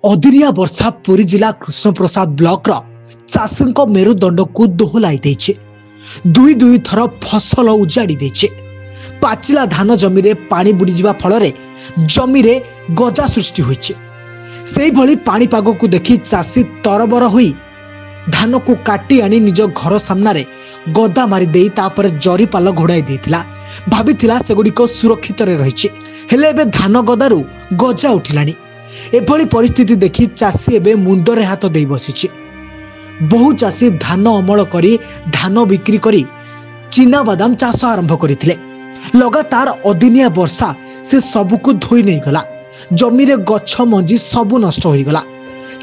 अदिनिया वर्षा पुरी जिला कृष्णप्रसाद ब्लॉक चाषी मेरुदंड को दोहलाई देछे। दुई दुई थर फसल उजाड़ी देछे। पाचिला धान जमी रे पानी बुड़ी जिबा फल जमी रे गजा सृष्टि होइछे। सेही भली पानीपाग को देखि चाषी तरबर होई धान को काटी आनी निज घर सामने गदा मारी देई तापर जरीपाल घोड़ाई देइतिला। भाबिथिला सेगुड़िक सुरक्षित रहिछे, हेले एबे धान गदारू गजा उठिलानी। एभली परिस्थिति देखि चाषी एबे मुंडरे हाथ देई बसिछे। बहु चाषी धान अमल करी धान बिक्री करी चीना बादाम चाष आरंभ करथिले। लगातार अदिनिया वर्षा से सबुको धोई नहीं गला। जमी रे गछ मंजी सबु नष्ट होई गला।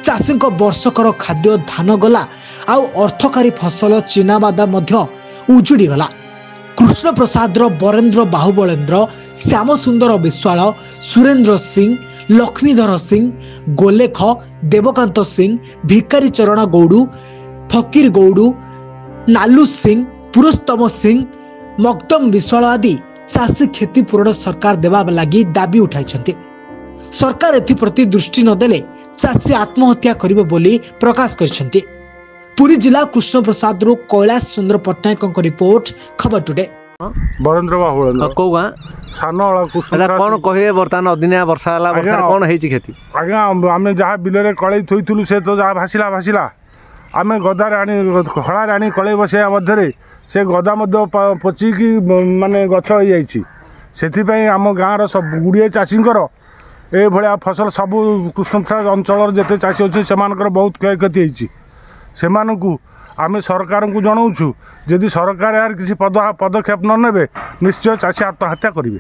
चाषी वर्षकर खाद्य धान गला आउ अर्थकारी फसल चीना बादाम मध्य उजुड़ी गला। कृष्णप्रसाद बरेन्द्र बाहुबलेन्द्र, श्याम सुंदर विश्वाल, सुरेन्द्र सिंह, लक्ष्मीधर सिंह, गोलेख, देवकांत सिंह, भिकारी चरण गौड़ू, फकीर गौड़ू, नालू सिंह, पुरुषोत्तम सिंह, मकदम विश्वाल आदि चाषी क्षतिपूरण सरकार देवा लगी दाबी उठाई। सरकार एप्रति दृष्टि नदेले चाषी आत्महत्या करिबो बोली प्रकाश करछन्ते। पुरी जिला कृष्णप्रसाद कैलाश चंद्र पट्टनायक रिपोर्ट, खबर टुडे। बरेन्द्र बाहुबलेन्द्र को गाँ सानवाला कृष्ण कौन कहे बर्तमान अदिनिया वर्षा वाला वर्षा कौन है क्षति? आज्ञा आम जहाँ बिल कड़े थोइलु से तो जहाँ भासिला भासिला आम गदार आनी खड़ा आनी कड़े बसैया मध्य से गदा पचिकी माने गछ हो जाई। आम गाँव सब गुड़िए चाषी ये भाया फसल सबू कृष्णप्रसाद अंचल जिते चाषी अच्छे से बहुत क्षयक्षति होती। आम सरकार को जनाऊँ जदि सरकार यार किसी पदक्षेप न नेबे निश्चय चाषी आत्महत्या करेंगे।